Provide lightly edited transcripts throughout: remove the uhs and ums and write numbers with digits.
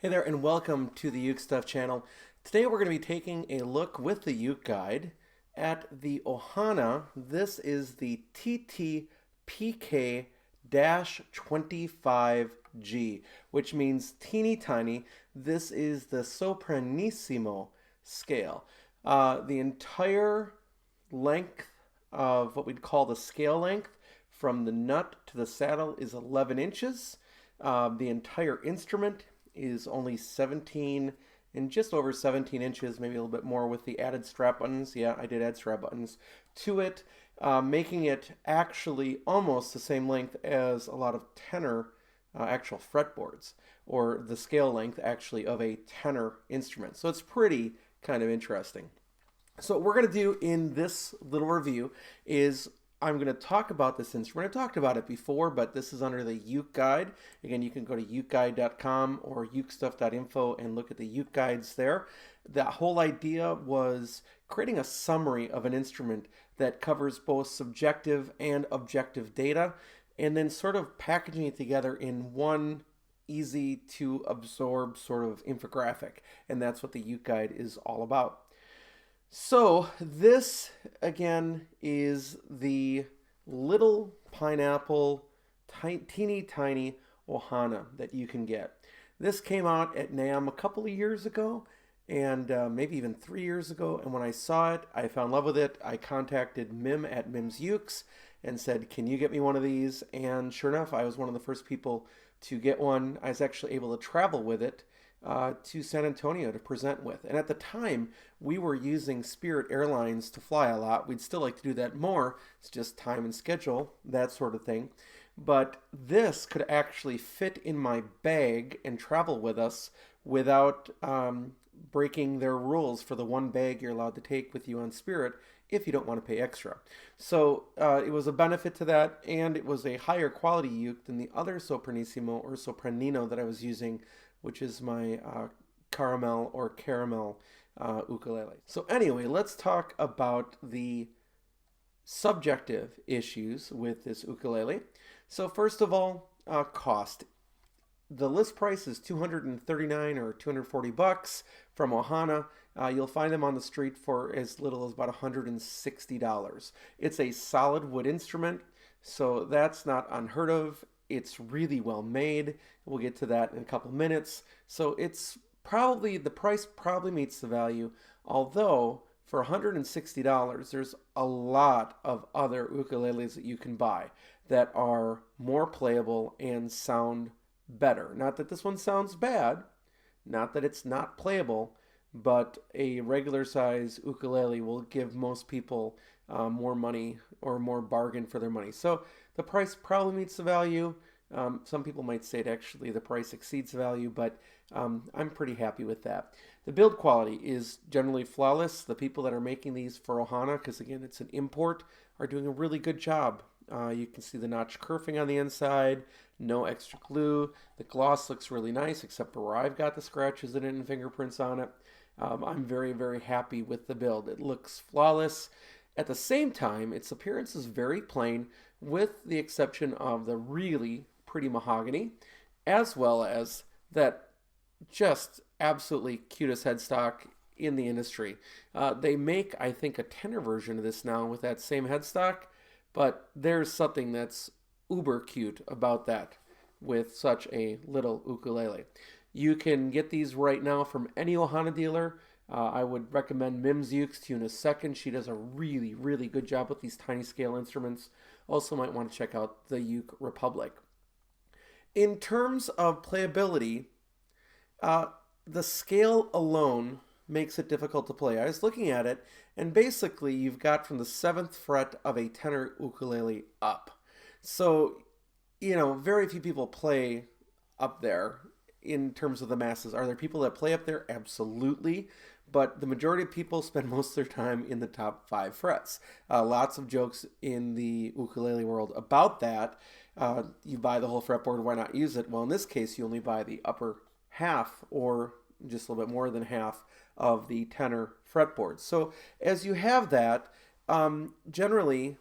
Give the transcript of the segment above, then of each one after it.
Hey there and welcome to the UkeStuff channel. Today we're going to be taking a look with the UkeGuide at the Ohana. This is the TTPK-25G, which means teeny tiny. This is the Sopranissimo scale. The entire length of what we'd call the scale length from the nut to the saddle is 11 inches. The entire instrument is only 17 and just over 17 inches, maybe a little bit more with the added strap buttons. Yeah, I did add strap buttons to it, making it actually almost the same length as a lot of tenor actual fretboards, or the scale length actually of a tenor instrument. So it's pretty kind of interesting. So what we're going to do in this little review is I'm going to talk about this instrument. I've talked about it before, but this is under the UkeGuide. Again, you can go to ukeguide.com or ukestuff.info and look at the UkeGuides there. The whole idea was creating a summary of an instrument that covers both subjective and objective data, and then sort of packaging it together in one easy to absorb sort of infographic. And that's what the UkeGuide is all about. So this, again, is the little pineapple, teeny tiny Ohana that you can get. This came out at NAMM a couple of years ago, and maybe even 3 years ago. And when I saw it, I fell in love with it. I contacted Mim at Mim's Ukes and said, can you get me one of these? And sure enough, I was one of the first people to get one. I was actually able to travel with it to San Antonio to present with. And at the time, we were using Spirit Airlines to fly a lot. We'd still like to do that more. It's just time and schedule, that sort of thing. But this could actually fit in my bag and travel with us without breaking their rules for the one bag you're allowed to take with you on Spirit if you don't want to pay extra. So it was a benefit to that, and it was a higher quality uke than the other Sopranissimo or Sopranino that I was using, which is my caramel ukulele. So anyway, let's talk about the subjective issues with this ukulele. So first of all, cost. The list price is $239 or $240 from Ohana. You'll find them on the street for as little as about $160. It's a solid wood instrument, so that's not unheard of. It's really well made. We'll get to that in a couple minutes. So it's probably, the price probably meets the value, although for $160, there's a lot of other ukuleles that you can buy that are more playable and sound better. Not that this one sounds bad, not that it's not playable, but a regular size ukulele will give most people more money or more bargain for their money. So the price probably meets the value. Some people might say it actually the price exceeds the value, but I'm pretty happy with that. The build quality is generally flawless. The people that are making these for Ohana, because again it's an import, are doing a really good job. You can see the notch kerfing on the inside, no extra glue. The gloss looks really nice, except for where I've got the scratches in it and fingerprints on it. I'm very, very happy with the build. It looks flawless. At the same time, its appearance is very plain, with the exception of the really pretty mahogany, as well as that just absolutely cutest headstock in the industry. They make, I think, a tenor version of this now with that same headstock, but there's something that's uber cute about that with such a little ukulele. You can get these right now from any Ohana dealer. I would recommend Mim's Ukes to you in a second. She does a really, really good job with these tiny scale instruments. Also might want to check out the Uke Republic. In terms of playability, the scale alone makes it difficult to play. I was looking at it, and basically you've got from the 7th fret of a tenor ukulele up. So, you know, very few people play up there in terms of the masses. Are there people that play up there? Absolutely. But the majority of people spend most of their time in the top 5 frets. Lots of jokes in the ukulele world about that. You buy the whole fretboard, why not use it? Well, in this case, you only buy the upper half or just a little bit more than half of the tenor fretboard. So as you have that, generally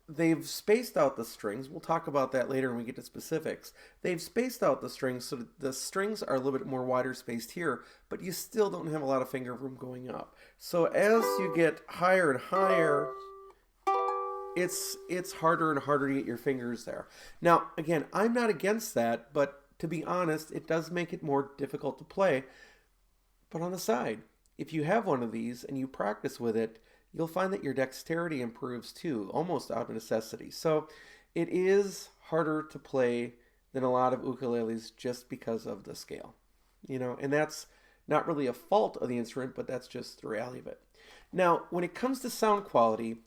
they've spaced out the strings. We'll talk about that later when we get to specifics. They've spaced out the strings so that the strings are a little bit more wider spaced here, but you still don't have a lot of finger room going up. So as you get higher and higher, it's harder and harder to get your fingers there. Now, again, I'm not against that, but to be honest, it does make it more difficult to play. But on the side, if you have one of these and you practice with it, you'll find that your dexterity improves too, almost out of necessity. So it is harder to play than a lot of ukuleles just because of the scale. And that's not really a fault of the instrument, but that's just the reality of it. Now, when it comes to sound quality,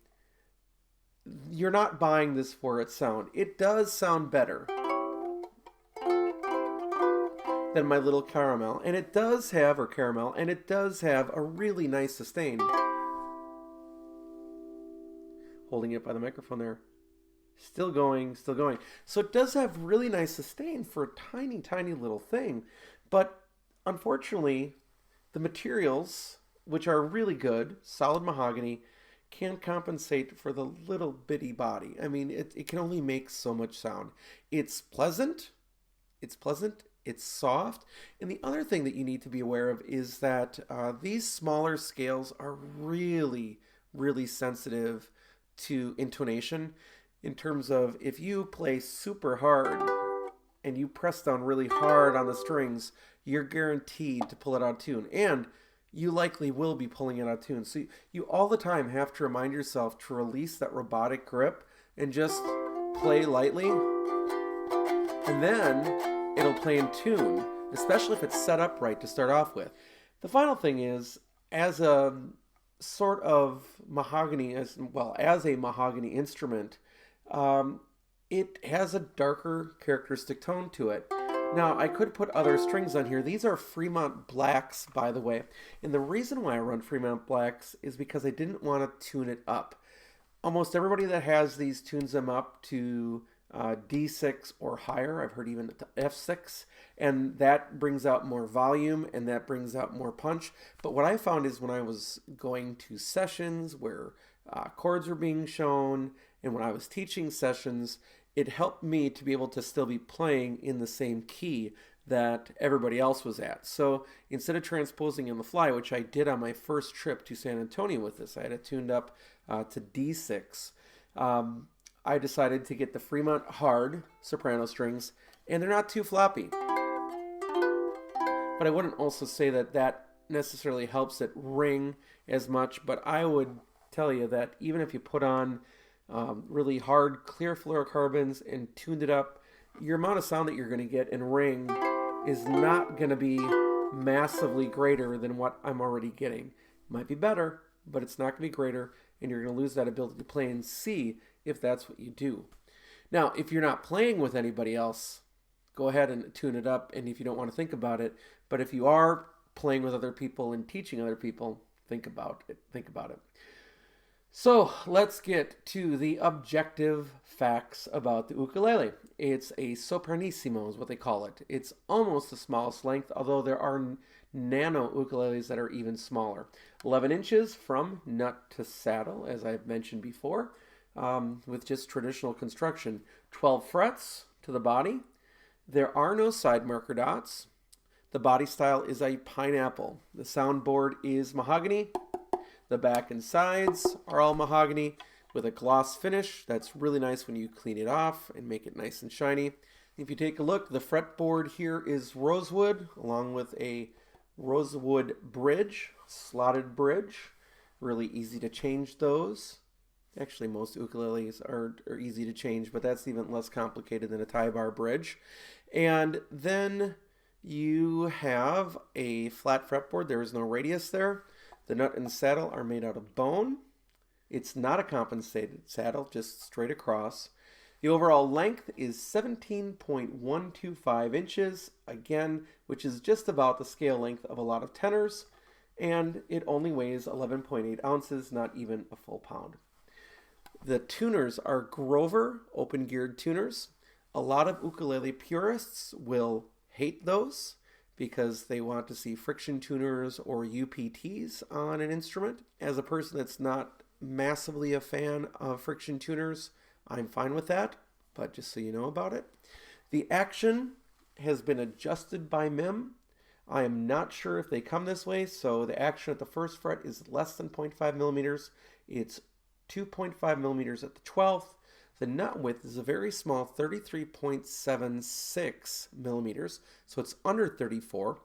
you're not buying this for its sound. It does sound better than my little caramel, and it does have a really nice sustain. Holding it by the microphone there. Still going. So it does have really nice sustain for a tiny, tiny little thing. But unfortunately, the materials, which are really good, solid mahogany, can't compensate for the little bitty body. I mean, it can only make so much sound. It's pleasant. It's soft. And the other thing that you need to be aware of is that these smaller scales are really, really sensitive to intonation, in terms of if you play super hard and you press down really hard on the strings, you're guaranteed to pull it out of tune. And you likely will be pulling it out of tune. So you all the time have to remind yourself to release that robotic grip and just play lightly. And then it'll play in tune, especially if it's set up right to start off with. The final thing is, as a sort of mahogany, as a mahogany instrument, it has a darker characteristic tone to it. Now, I could put other strings on here. These are Fremont Blacks, by the way. And the reason why I run Fremont Blacks is because I didn't want to tune it up. Almost everybody that has these tunes them up to D6 or higher. I've heard even to F6. And that brings out more volume and that brings out more punch. But what I found is when I was going to sessions where chords were being shown and when I was teaching sessions, it helped me to be able to still be playing in the same key that everybody else was at. So instead of transposing on the fly, which I did on my first trip to San Antonio with this, I had it tuned up to D6. I decided to get the Fremont hard soprano strings, and they're not too floppy. But I wouldn't also say that that necessarily helps it ring as much, but I would tell you that even if you put on really hard clear fluorocarbons and tuned it up, your amount of sound that you're going to get in ring is not going to be massively greater than what I'm already getting. It might be better, but it's not going to be greater, and you're going to lose that ability to play in C if that's what you do. Now, if you're not playing with anybody else, go ahead and tune it up, and if you don't want to think about it, but if you are playing with other people and teaching other people, think about it. So let's get to the objective facts about the ukulele. It's a Sopranissimo is what they call it. It's almost the smallest length, although there are nano ukuleles that are even smaller. 11 inches from nut to saddle, as I've mentioned before, with just traditional construction. 12 frets to the body. There are no side marker dots. The body style is a pineapple. The soundboard is mahogany. The back and sides are all mahogany with a gloss finish. That's really nice when you clean it off and make it nice and shiny. If you take a look, the fretboard here is rosewood, along with a rosewood bridge, slotted bridge. Really easy to change those. Actually, most ukuleles are easy to change, but that's even less complicated than a tie bar bridge. And then you have a flat fretboard. There is no radius there. The nut and saddle are made out of bone. It's not a compensated saddle, just straight across. The overall length is 17.125 inches, again, which is just about the scale length of a lot of tenors, and it only weighs 11.8 ounces, not even a full pound. The tuners are Grover open-geared tuners. A lot of ukulele purists will hate those because they want to see friction tuners or UPTs on an instrument. As a person that's not massively a fan of friction tuners, I'm fine with that, but just so you know about it. The action has been adjusted by MIM. I am not sure if they come this way, so the action at the first fret is less than 0.5 millimeters. It's 2.5 millimeters at the 12th. The nut width is a very small 33.76 millimeters, so it's under 34,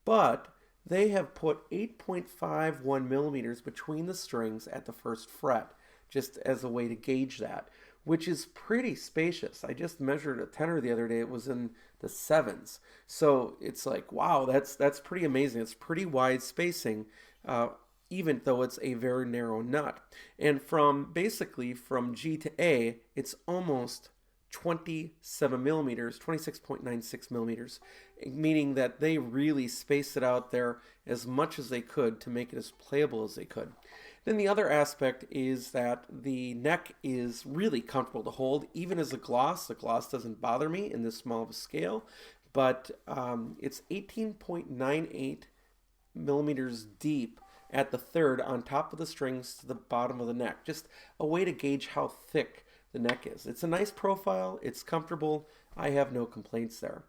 but they have put 8.51 millimeters between the strings at the first fret, just as a way to gauge that, which is pretty spacious. I just measured a tenor the other day. It was in the 7s. So it's like, wow, that's pretty amazing. It's pretty wide spacing, even though it's a very narrow nut. And basically from G to A, it's almost 27 millimeters, 26.96 millimeters, meaning that they really spaced it out there as much as they could to make it as playable as they could. Then the other aspect is that the neck is really comfortable to hold, even as a gloss. The gloss doesn't bother me in this small of a scale, but it's 18.98 millimeters deep at the third on top of the strings to the bottom of the neck. Just a way to gauge how thick the neck is. It's a nice profile. It's comfortable. I have no complaints there.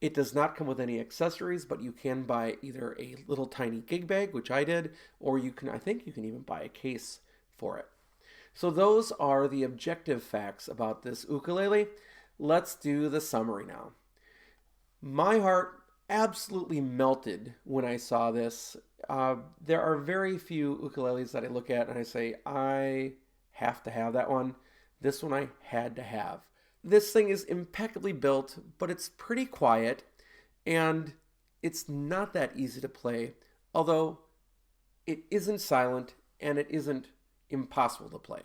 It does not come with any accessories, but you can buy either a little tiny gig bag, which I did, or I think you can even buy a case for it. So those are the objective facts about this ukulele. Let's do the summary now. My heart absolutely melted when I saw this. There are very few ukuleles that I look at and I say, I have to have that one. This one I had to have. This thing is impeccably built, but it's pretty quiet, and it's not that easy to play, although it isn't silent and it isn't impossible to play.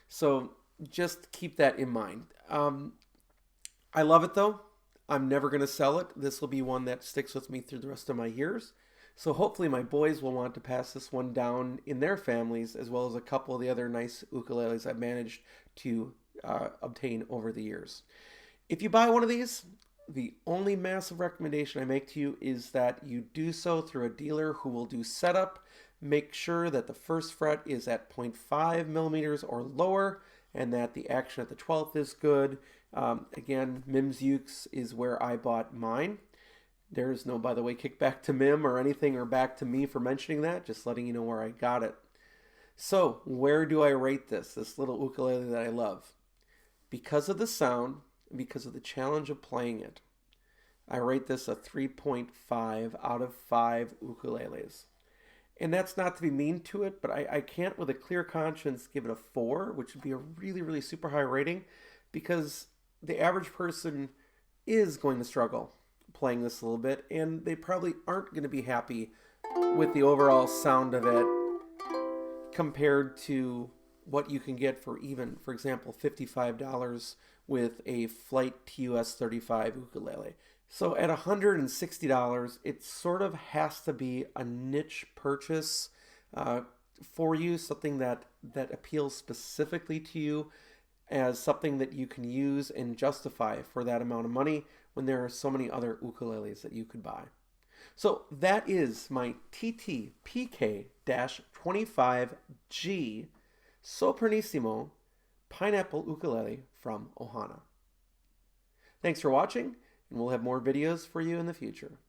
So just keep that in mind. I love it though. I'm never going to sell it. This will be one that sticks with me through the rest of my years. So hopefully my boys will want to pass this one down in their families, as well as a couple of the other nice ukuleles I've managed to obtain over the years. If you buy one of these, the only massive recommendation I make to you is that you do so through a dealer who will do setup. Make sure that the first fret is at 0.5 millimeters or lower, and that the action at the 12th is good. Again, MIM's Ukes is where I bought mine. There is no, by the way, kickback to MIM or anything, or back to me for mentioning that, just letting you know where I got it. So, where do I rate this little ukulele that I love? Because of the sound, and because of the challenge of playing it, I rate this a 3.5 out of 5 ukuleles. And that's not to be mean to it, but I can't with a clear conscience give it a 4, which would be a really, really super high rating, because the average person is going to struggle playing this a little bit, and they probably aren't going to be happy with the overall sound of it compared to what you can get for even, for example, $55 with a Flight TUS-35 ukulele. So at $160, it sort of has to be a niche purchase for you, something that appeals specifically to you as something that you can use and justify for that amount of money when there are so many other ukuleles that you could buy. So that is my TTPK-25G Sopranissimo pineapple ukulele from Ohana. Thanks for watching, and we'll have more videos for you in the future.